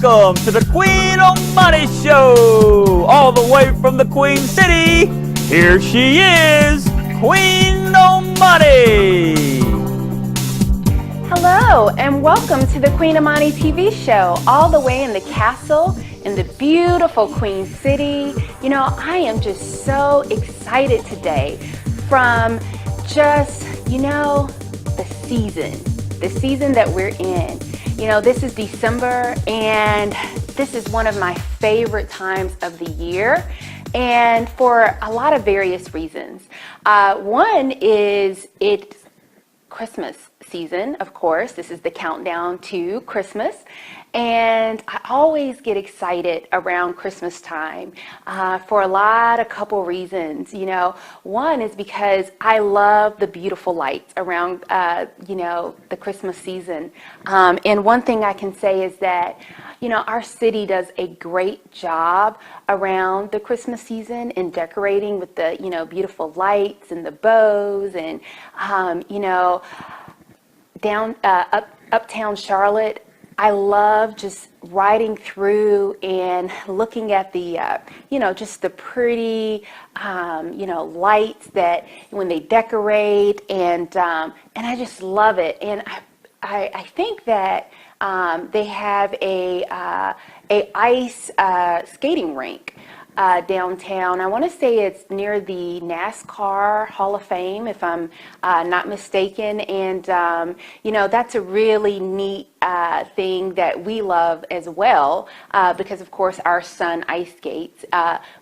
welcome to the Queen Amani Show, all the way from the Queen City. Here she is, Queen Amani. Hello, and welcome to the Queen Amani TV show, all the way in the castle in the beautiful Queen City. You know, I am just so excited today from just, the season that we're in. You know, this is December, and this is one of my favorite times of the year, and for a lot of various reasons. One is it's Christmas season, of course. This is the countdown to Christmas, and I always get excited around Christmas time for a couple reasons. You know, one is because I love the beautiful lights around the Christmas season, and one thing I can say is that our city does a great job around the Christmas season in decorating with the beautiful lights and the bows, and uptown Charlotte, I love just riding through and looking at the, just the pretty, lights that when they decorate, and I just love it. And I think that they have a ice skating rink downtown. I want to say it's near the NASCAR Hall of Fame, if I'm not mistaken. And, that's a really neat thing that we love as well, because, of course, our son ice skates.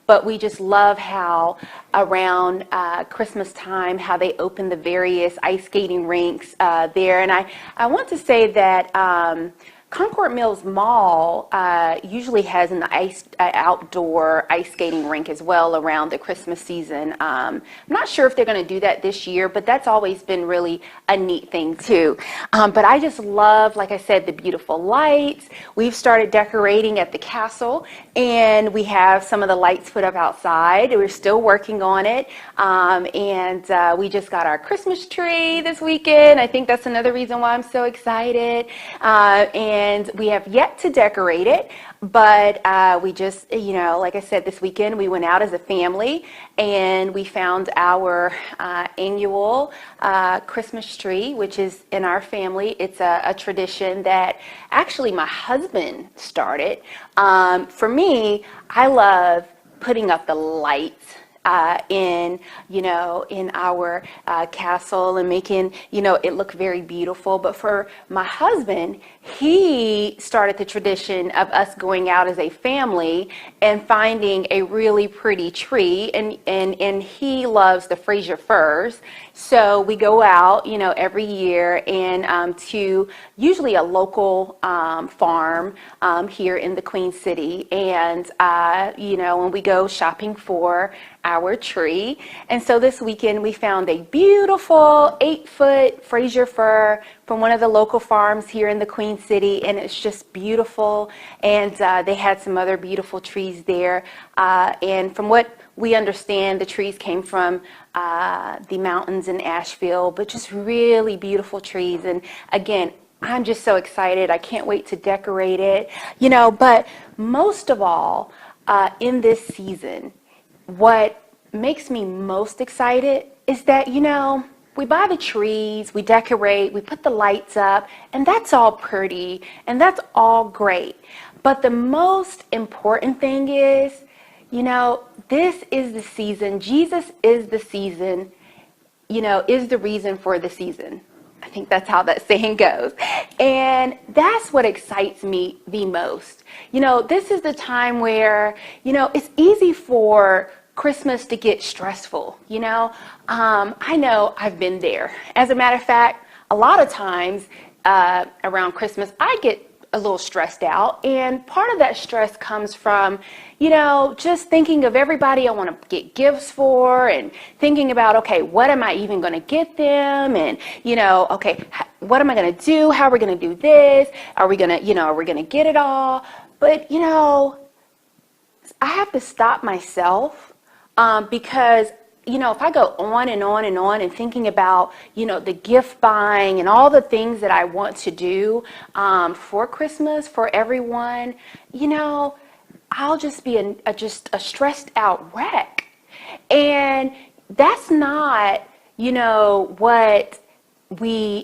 But we just love how around Christmas time, how they open the various ice skating rinks there. And I want to say that Concord Mills Mall usually has an outdoor ice skating rink as well around the Christmas season. I'm not sure if they're going to do that this year, but that's always been really a neat thing too. But I just love, like I said, the beautiful lights. We've started decorating at the castle, and we have some of the lights put up outside. We're still working on it, and we just got our Christmas tree this weekend. I think that's another reason why I'm so excited. And we have yet to decorate it, but we just, like I said, this weekend we went out as a family, and we found our annual Christmas tree, which is in our family. It's a tradition that actually my husband started. For me, I love putting up the lights in our castle and making, it look very beautiful. But for my husband, he started the tradition of us going out as a family and finding a really pretty tree, and he loves the Fraser firs. So we go out, every year, and to usually a local farm here in the Queen City, and when we go shopping for our tree. And so this weekend we found a beautiful 8-foot Fraser fir from one of the local farms here in the Queen City, and it's just beautiful. And they had some other beautiful trees there, and from what we understand, the trees came from the mountains in Asheville, but just really beautiful trees. And again, I'm just so excited. I can't wait to decorate it. But most of all, in this season, what makes me most excited is that, we buy the trees, we decorate, we put the lights up, and that's all pretty, and that's all great. But the most important thing is, this is the season. Jesus is the season, is the reason for the season. I think that's how that saying goes. And that's what excites me the most. This is the time where, it's easy for Christmas to get stressful. I know I've been there. As a matter of fact, a lot of times around Christmas, I get a little stressed out. And part of that stress comes from, just thinking of everybody I want to get gifts for, and thinking about, okay, what am I even going to get them? And, okay, what am I going to do? How are we going to do this? Are we going to get it all? But, I have to stop myself because if I go on and on and on and thinking about, the gift buying and all the things that I want to do for Christmas, for everyone, I'll just be just a stressed out wreck. And that's not,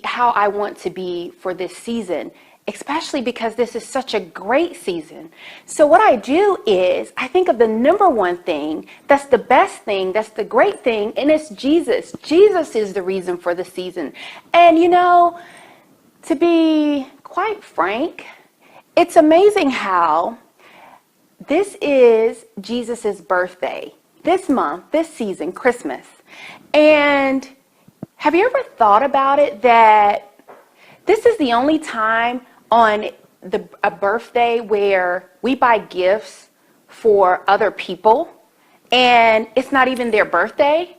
how I want to be for this season, especially because this is such a great season. So what I do is I think of the number one thing, that's the best thing, that's the great thing, and it's Jesus. Jesus is the reason for the season. And to be quite frank, it's amazing how this is Jesus's birthday this month, this season, Christmas. And have you ever thought about it that this is the only time on a birthday where we buy gifts for other people, and it's not even their birthday,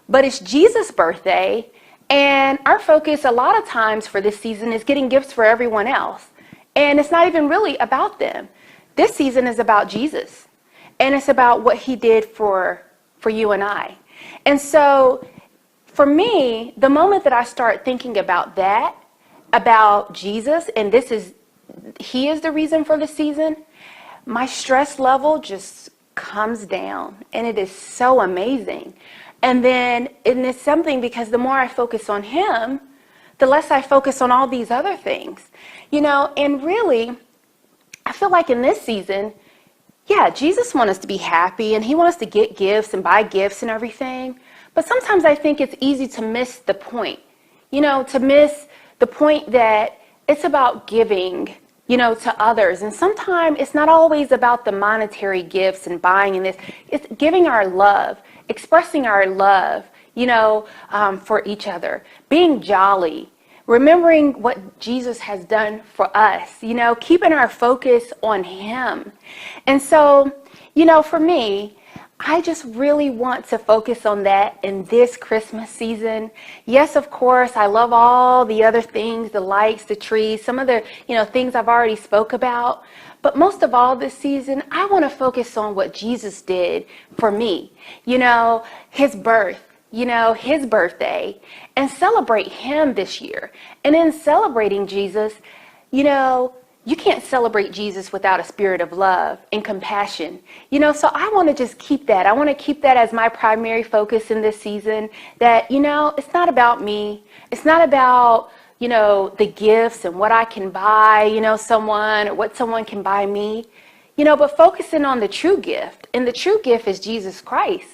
but it's Jesus' birthday, and our focus a lot of times for this season is getting gifts for everyone else, and it's not even really about them. This season is about Jesus, and it's about what he did for you and I. And so for me, the moment that I start thinking about that, about Jesus, and he is the reason for the season, my stress level just comes down, and it is so amazing. And it's something, because the more I focus on him, the less I focus on all these other things, and really, I feel like in this season, yeah, Jesus wants us to be happy, and he wants us to get gifts and buy gifts and everything. But sometimes I think it's easy to miss the point, to miss the point that it's about giving, to others. And sometimes it's not always about the monetary gifts and buying and this. It's giving our love, expressing our love, for each other, being jolly, remembering what Jesus has done for us, keeping our focus on him. And so, for me, I just really want to focus on that in this Christmas season. Yes, of course, I love all the other things, the lights, the trees, some of the, things I've already spoke about. But most of all this season, I want to focus on what Jesus did for me, his birth, his birthday, and celebrate him this year. And in celebrating Jesus, you can't celebrate Jesus without a spirit of love and compassion. So I want to just keep that. I want to keep that as my primary focus in this season, that, it's not about me. It's not about, the gifts and what I can buy, someone, or what someone can buy me, but focusing on the true gift. And the true gift is Jesus Christ.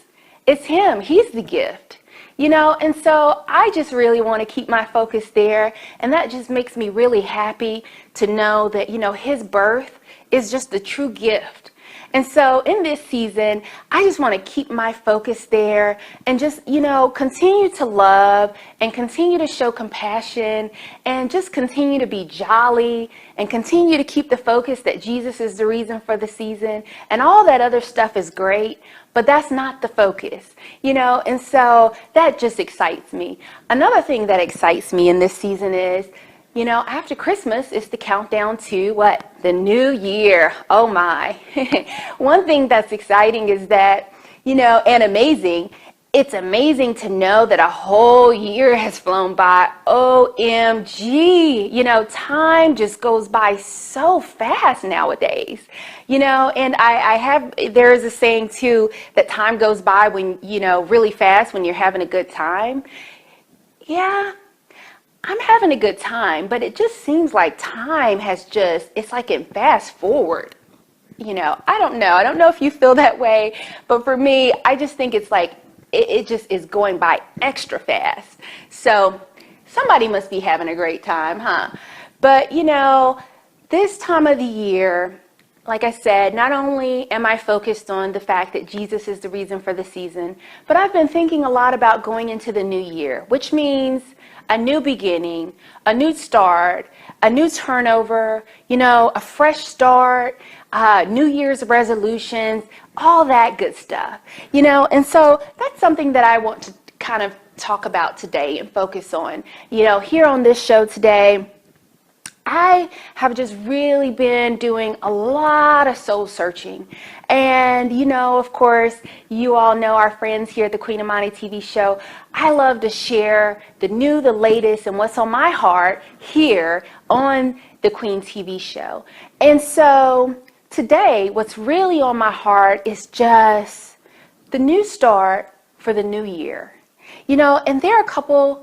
It's him. He's the gift. And so I just really want to keep my focus there. And that just makes me really happy to know that, his birth is just the true gift. And so in this season, I just want to keep my focus there and just, continue to love and continue to show compassion and just continue to be jolly and continue to keep the focus that Jesus is the reason for the season. And all that other stuff is great, but that's not the focus, and so that just excites me. Another thing that excites me in this season is, after Christmas, it's the countdown to what? The new year. Oh my. One thing that's exciting is that, and amazing, it's amazing to know that a whole year has flown by. OMG. Time just goes by so fast nowadays. And there is a saying too, that time goes by when, really fast when you're having a good time. Yeah. I'm having a good time, but it just seems like time it's like in fast forward. I don't know. I don't know if you feel that way, but for me, I just think it's like, it just is going by extra fast. So somebody must be having a great time, huh? But, this time of the year, like I said, not only am I focused on the fact that Jesus is the reason for the season, but I've been thinking a lot about going into the new year, which means a new beginning, a new start, a new turnover, a fresh start, New Year's resolutions, all that good stuff, and so that's something that I want to kind of talk about today and focus on. Here on this show today, I have just really been doing a lot of soul searching. And, of course, you all know our friends here at the Queen Amani TV show. I love to share the new, the latest, and what's on my heart here on the Queen TV show. And so today, what's really on my heart is just the new start for the new year. And there are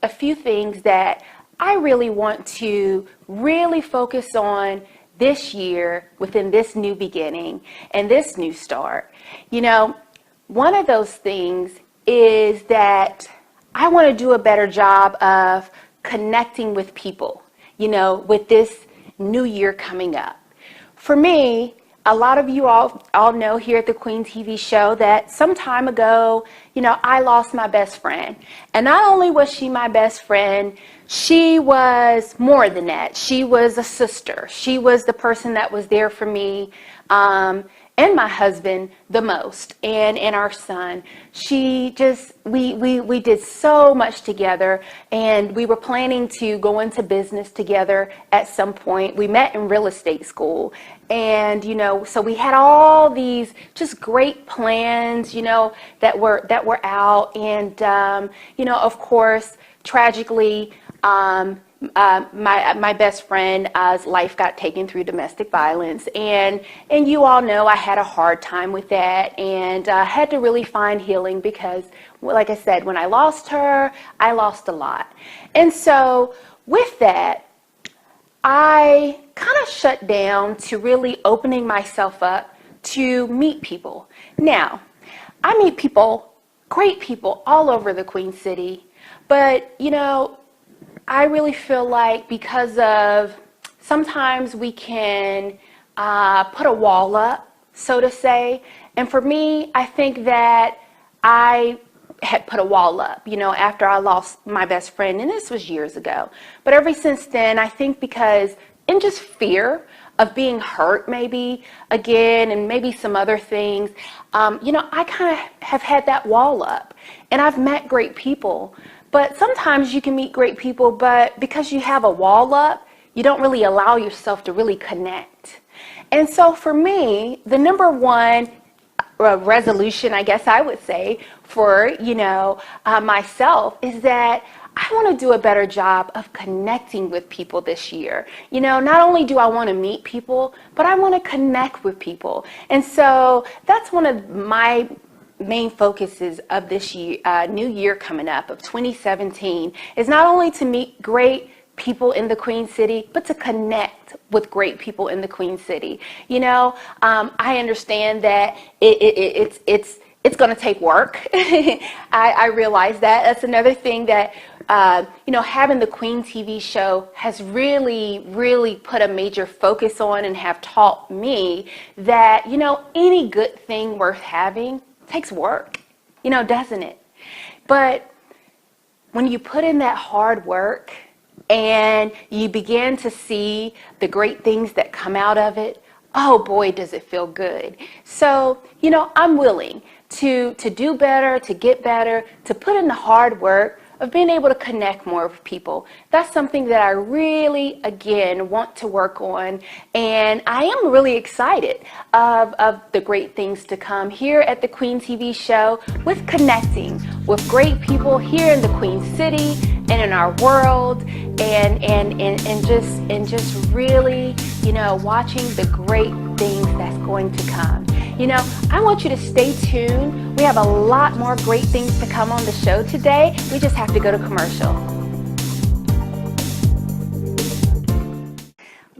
a few things that I really want to really focus on this year within this new beginning and this new start. One of those things is that I want to do a better job of connecting with people, with this new year coming up. For me, a lot of you all know here at the Queen TV show that some time ago, I lost my best friend. And not only was she my best friend, she was more than that. She was a sister. She was the person that was there for me and my husband the most, and our son. We did so much together, and we were planning to go into business together at some point. We met in real estate school, and so we had all these just great plans, that were out, and of course, tragically, my best friend's life got taken through domestic violence, and you all know I had a hard time with that, and had to really find healing because, like I said, when I lost her, I lost a lot. And so with that, I kind of shut down to really opening myself up to meet people. Now, I meet people, great people all over the Queen City, but I really feel like because of sometimes we can put a wall up, so to say. And for me, I think that I had put a wall up, after I lost my best friend. And this was years ago. But ever since then, I think because in just fear of being hurt maybe again and maybe some other things, I kind of have had that wall up. And I've met great people. But sometimes you can meet great people, but because you have a wall up, you don't really allow yourself to really connect. And so for me, the number one resolution, I guess I would say, for, myself is that I want to do a better job of connecting with people this year. Not only do I want to meet people, but I want to connect with people. And so that's one of my main focuses of this year, new year coming up of 2017, is not only to meet great people in the Queen City, but to connect with great people in the Queen City. I understand that it's going to take work. I realize that. That's another thing that having the Queen TV show has really put a major focus on, and have taught me that any good thing worth having takes work, doesn't it? But when you put in that hard work and you begin to see the great things that come out of it, oh boy, does it feel good. So, I'm willing to do better, to get better, to put in the hard work of being able to connect more with people. That's something that I really, again, want to work on. And I am really excited of the great things to come here at the Queen TV show, with connecting with great people here in the Queen City and in our world, and just really, watching the great things that's going to come. I want you to stay tuned. We have a lot more great things to come on the show today. We just have to go to commercial.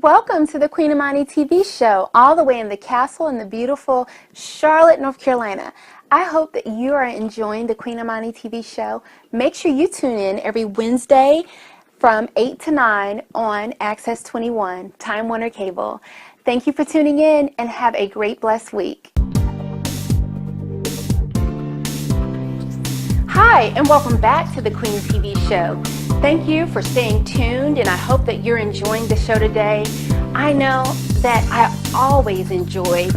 Welcome to the Queen Amani TV show, all the way in the castle in the beautiful Charlotte, North Carolina. I hope that you are enjoying the Queen Amani TV show. Make sure you tune in every Wednesday from 8 to 9 on Access 21, Time Warner Cable. Thank you for tuning in, and have a great, blessed week. Hi, and welcome back to the Queen TV show. Thank you for staying tuned, and I hope that you're enjoying the show today. I know that I always enjoy,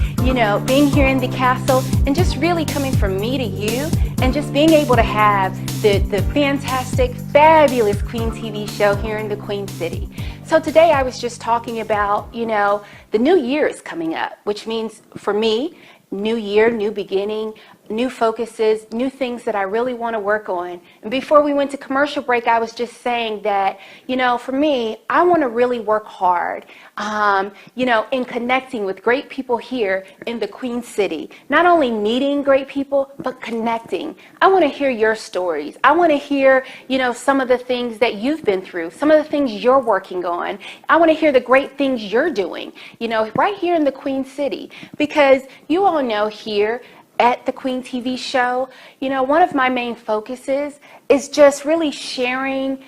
being here in the castle and just really coming from me to you, and just being able to have the fantastic, fabulous Queen TV show here in the Queen City. So today I was just talking about, the new year is coming up, which means for me, new year, new beginning, new focuses, new things that I really want to work on. And before we went to commercial break, I was just saying that, for me, I want to really work hard, in connecting with great people here in the Queen City. Not only meeting great people, but connecting. I want to hear your stories. I want to hear, some of the things that you've been through, some of the things you're working on. I want to hear the great things you're doing, right here in the Queen City. Because you all know here at the Queen TV show, one of my main focuses is just really sharing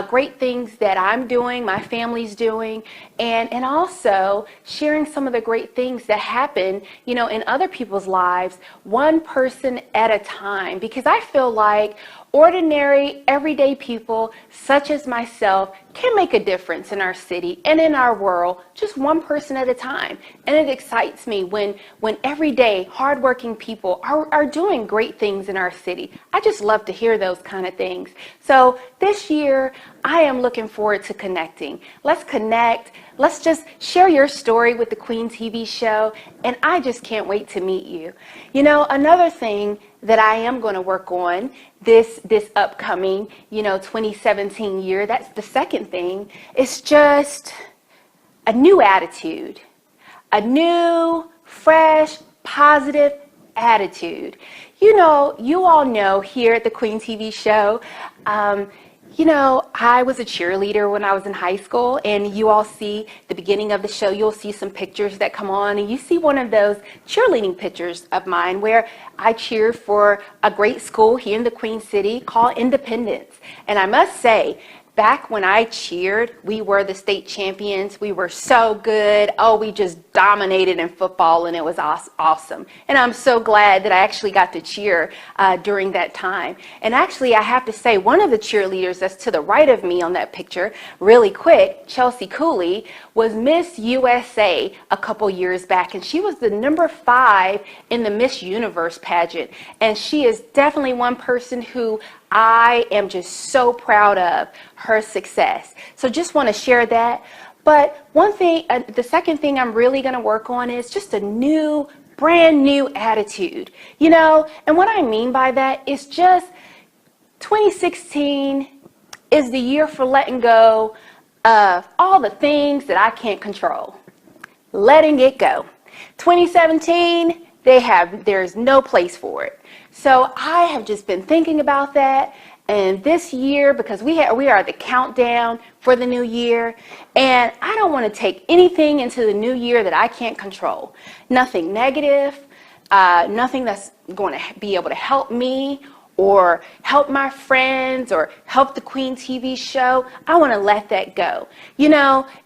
great things that I'm doing, my family's doing, and also sharing some of the great things that happen, in other people's lives, one person at a time. Because I feel like ordinary, everyday people, such as myself, can make a difference in our city and in our world, just one person at a time. And it excites me when everyday, hardworking people are doing great things in our city. I just love to hear those kind of things. So this year, I am looking forward to connecting. Let's connect. Let's just share your story with the Queen TV show. And I just can't wait to meet you. Another thing that I am going to work on this upcoming, 2017 year, that's the second thing, is just a new attitude, a new, fresh, positive attitude. You all know here at the Queen TV show, I was a cheerleader when I was in high school, and you all see the beginning of the show, you'll see some pictures that come on, and you see one of those cheerleading pictures of mine where I cheered for a great school here in the Queen City called Independence. And I must say, back when I cheered, we were the state champions. We were so good. Oh, we just dominated in football, and it was awesome. And I'm so glad that I actually got to cheer during that time. And actually, I have to say, one of the cheerleaders that's to the right of me on that picture, really quick, Chelsea Cooley, was Miss USA a couple years back. And she was the number 5 in the Miss Universe pageant. And she is definitely one person who I am just so proud of her success. So just want to share that. But one thing, the second thing I'm really going to work on is just a new, brand new attitude. And what I mean by that is just 2016 is the year for letting go of all the things that I can't control. Letting it go. 2017, there's no place for it. So I have just been thinking about that, and this year, because we are at the countdown for the new year, and I don't want to take anything into the new year that I can't control. Nothing negative, nothing that's going to be able to help me or help my friends or help the Queen TV show. I want to let that go.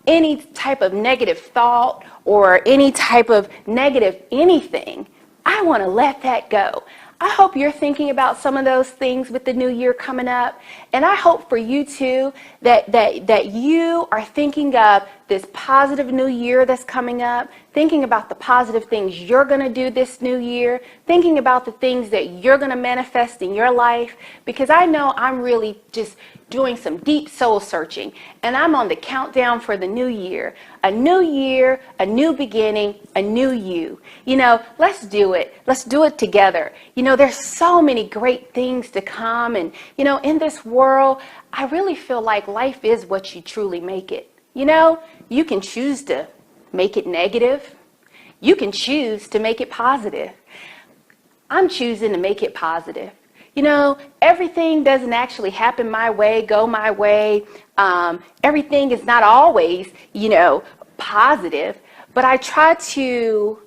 Any type of negative thought or any type of negative anything, I want to let that go. I hope you're thinking about some of those things with the new year coming up. And I hope for you too that you are thinking of this positive new year that's coming up, thinking about the positive things you're going to do this new year, thinking about the things that you're going to manifest in your life, because I know I'm really just doing some deep soul searching, and I'm on the countdown for the new year. A new year, a new beginning, a new you. Let's do it. Let's do it together. There's so many great things to come, and in this world, I really feel like life is what you truly make it. You can choose to make it negative. You can choose to make it positive. I'm choosing to make it positive. Everything doesn't actually happen my way, go my way. Everything is not always, positive, but I try to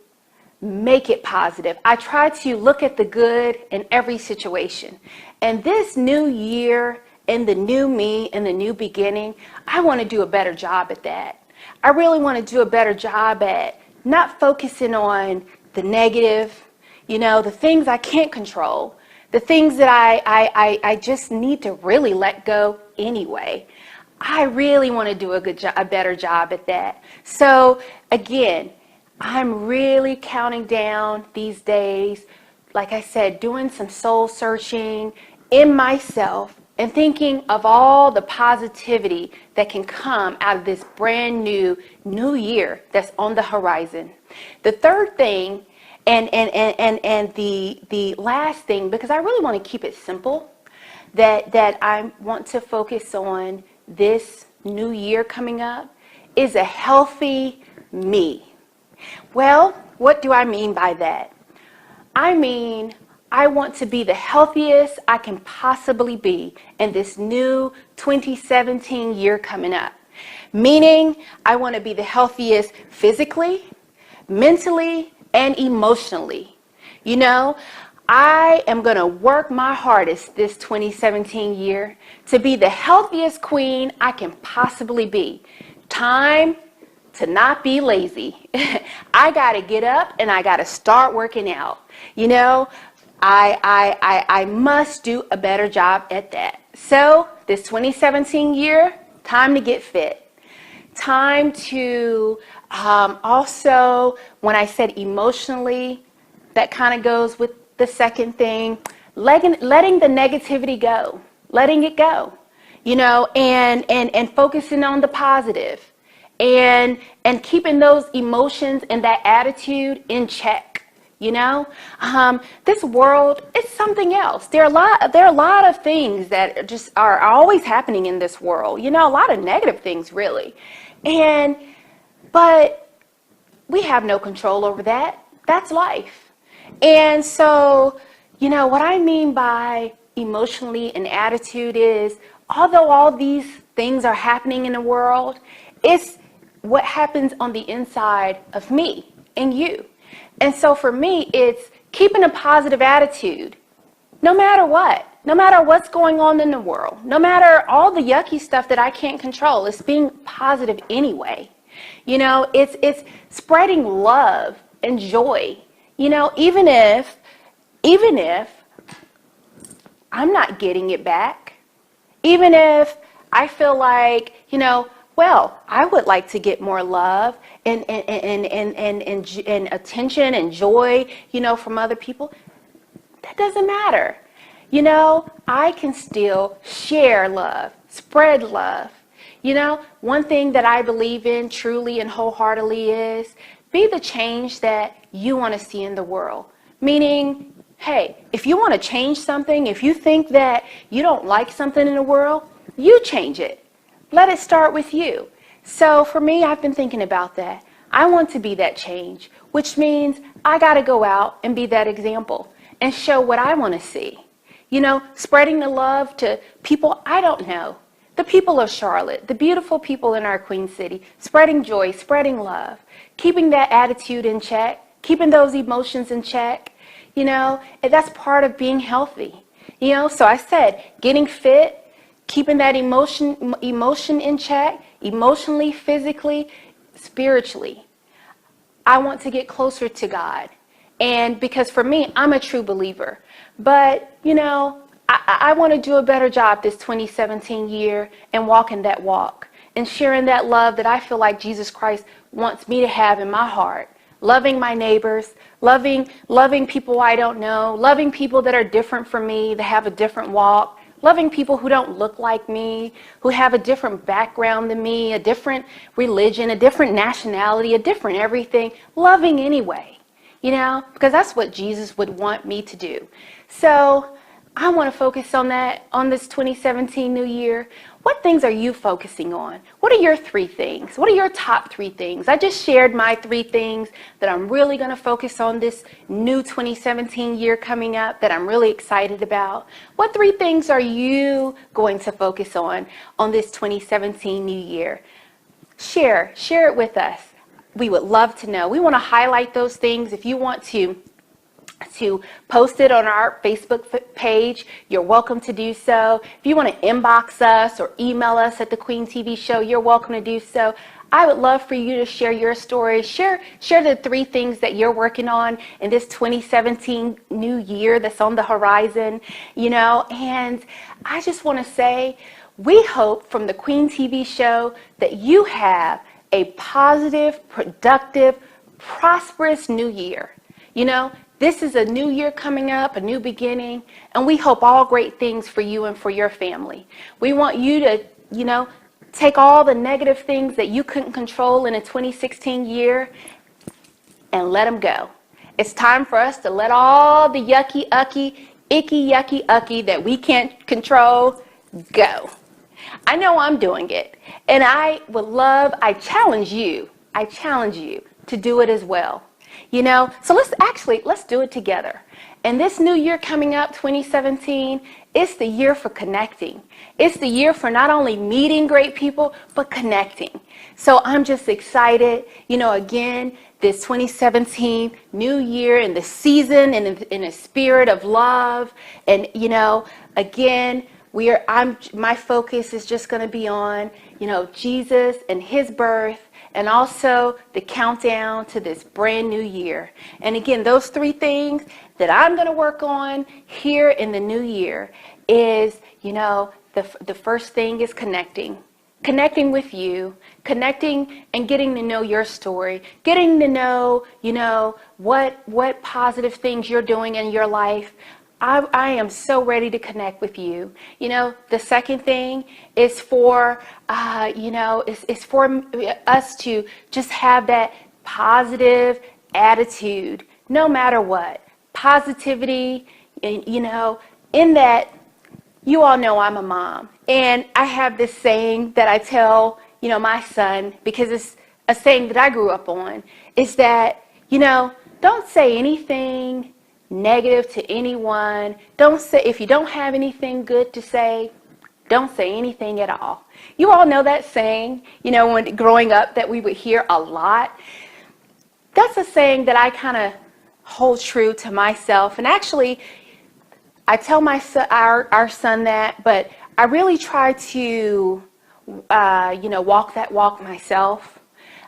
make it positive. I try to look at the good in every situation. And this new year and the new me and the new beginning, I want to do a better job at that. I really want to do a better job at not focusing on the negative, the things I can't control, the things that I just need to really let go anyway. I really want to do a better job at that. So again, I'm really counting down these days, like I said, doing some soul searching in myself, and thinking of all the positivity that can come out of this brand new year that's on the horizon. The third thing, and the last thing, because I really want to keep it simple, that I want to focus on this new year coming up, is a healthy me. Well, what do I mean by that? I mean, I want to be the healthiest I can possibly be in this new 2017 year coming up. Meaning, I want to be the healthiest physically, mentally, and emotionally. You know, I am going to work my hardest this 2017 year to be the healthiest queen I can possibly be. Time to not be lazy. I got to get up and I got to start working out. You know, I must do a better job at that. So this 2017 year, time to get fit. Time to also, when I said emotionally, that kind of goes with the second thing, letting the negativity go, letting it go, you know, and focusing on the positive, and keeping those emotions and that attitude in check. You know, this world is something else. There are a lot of things that just are always happening in this world. You know, a lot of negative things, really, but we have no control over that. That's life. And so, you know, what I mean by emotionally and attitude is, although all these things are happening in the world, it's what happens on the inside of me and you. And so for me, it's keeping a positive attitude, no matter what, no matter what's going on in the world, no matter all the yucky stuff that I can't control. It's being positive anyway. You know, it's spreading love and joy. You know, even if I'm not getting it back, even if I feel like, you know, well, I would like to get more love and attention and joy, you know, from other people. That doesn't matter. You know, I can still share love, spread love. You know, one thing that I believe in truly and wholeheartedly is be the change that you want to see in the world. Meaning, hey, if you want to change something, if you think that you don't like something in the world, you change it. Let it start with you. So for me, I've been thinking about that. I want to be that change, which means I got to go out and be that example and show what I want to see. You know, spreading the love to people I don't know. The people of Charlotte, the beautiful people in our Queen City, spreading joy, spreading love, keeping that attitude in check, keeping those emotions in check. You know, and that's part of being healthy. You know, so I said, getting fit, keeping that emotion in check, emotionally, physically, spiritually. I want to get closer to God. And because for me, I'm a true believer. But, you know, I want to do a better job this 2017 year and walking that walk and sharing that love that I feel like Jesus Christ wants me to have in my heart. Loving my neighbors, loving people I don't know, loving people that are different from me, that have a different walk, loving people who don't look like me, who have a different background than me, a different religion, a different nationality, a different everything, loving anyway, you know, because that's what Jesus would want me to do. So I want to focus on that on this 2017 new year. What things are you focusing on? What are your 3 things? What are your top 3 things? I just shared my 3 things that I'm really going to focus on this new 2017 year coming up that I'm really excited about. What 3 things are you going to focus on this 2017 new year? Share it with us. We would love to know. We want to highlight those things. If you want to post it on our Facebook page, you're welcome to do so. If you want to inbox us or email us at the Queen TV Show, you're welcome to do so. I would love for you to share your story. Share the 3 things that you're working on in this 2017 new year that's on the horizon, you know. And I just want to say, we hope from the Queen TV Show that you have a positive, productive, prosperous new year. You know, This is a new year coming up, a new beginning, and we hope all great things for you and for your family. We want you to, take all the negative things that you couldn't control in a 2016 year and let them go. It's time for us to let all the yucky, icky, yucky, that we can't control go. I know I'm doing it, and I challenge you to do it as well. So let's do it together. And this new year coming up, 2017, it's the year for connecting. It's the year for not only meeting great people, but connecting. So I'm just excited, again, this 2017 new year in the season and in a spirit of love. And, again, my focus is just going to be on, Jesus and his birth, and also the countdown to this brand new year. And again, those three things that I'm going to work on here in the new year is, the first thing is connecting with you, connecting and getting to know your story, getting to know, what positive things you're doing in your life. I am so ready to connect with you. The second thing is for, is for us to just have that positive attitude, no matter what. Positivity, in that, you all know I'm a mom. And I have this saying that I tell, my son, because it's a saying that I grew up on, is that, don't say anything negative to anyone. If you don't have anything good to say, don't say anything at all. You all know that saying, when growing up, that we would hear a lot. That's a saying that I kind of hold true to myself. And actually, I tell my son, our son that, but I really try to, walk that walk myself.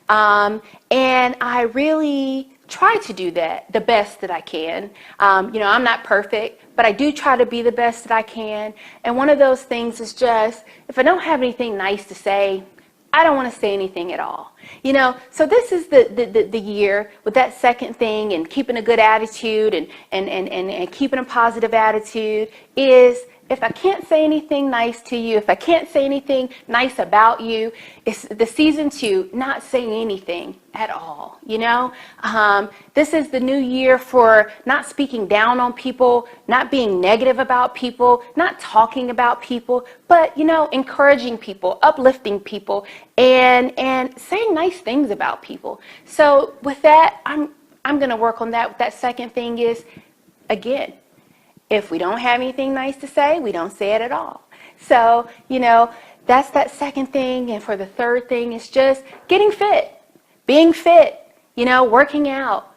And I really try to do that the best that I can. I'm not perfect, but I do try to be the best that I can. And one of those things is just, if I don't have anything nice to say, I don't want to say anything at all. So this is the year with that second thing, and keeping a good attitude and keeping a positive attitude is, if I can't say anything nice to you, if I can't say anything nice about you, it's the season to not say anything at all, This is the new year for not speaking down on people, not being negative about people, not talking about people, but, encouraging people, uplifting people, and saying nice things about people. So with that, I'm going to work on that. That second thing is, again, if we don't have anything nice to say, we don't say it at all. So, that's that second thing. And for the third thing, is just getting fit, being fit, working out,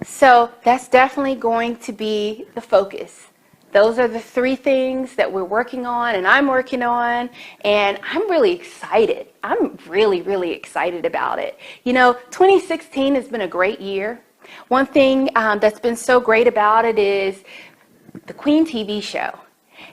So that's definitely going to be the focus. Those are the three things that we're working on, and I'm working on, and I'm really excited. I'm really, really excited about it. 2016 has been a great year. One thing that's been so great about it is the Queen TV show.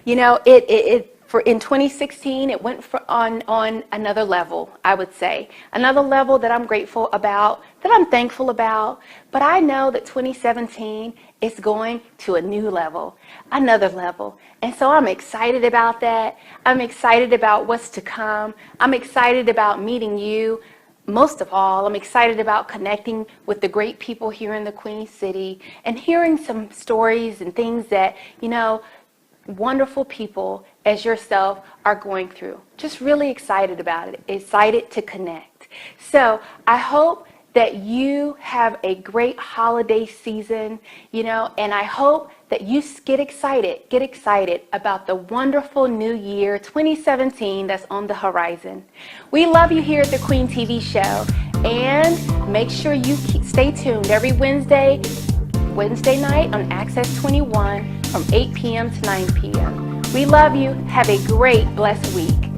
In 2016, it went on another level, I would say. Another level that I'm grateful about, that I'm thankful about. But I know that 2017 is going to a new level, another level. And so I'm excited about that. I'm excited about what's to come. I'm excited about meeting you. Most of all, I'm excited about connecting with the great people here in the Queen City and hearing some stories and things that, wonderful people as yourself are going through. Just really excited about it, excited to connect. So I hope that you have a great holiday season, and I hope that you get excited about the wonderful new year 2017 that's on the horizon. We love you here at the Queen TV show, and make sure you stay tuned every Wednesday night on Access 21 from 8 p.m. to 9 p.m. We love you. Have a great, blessed week.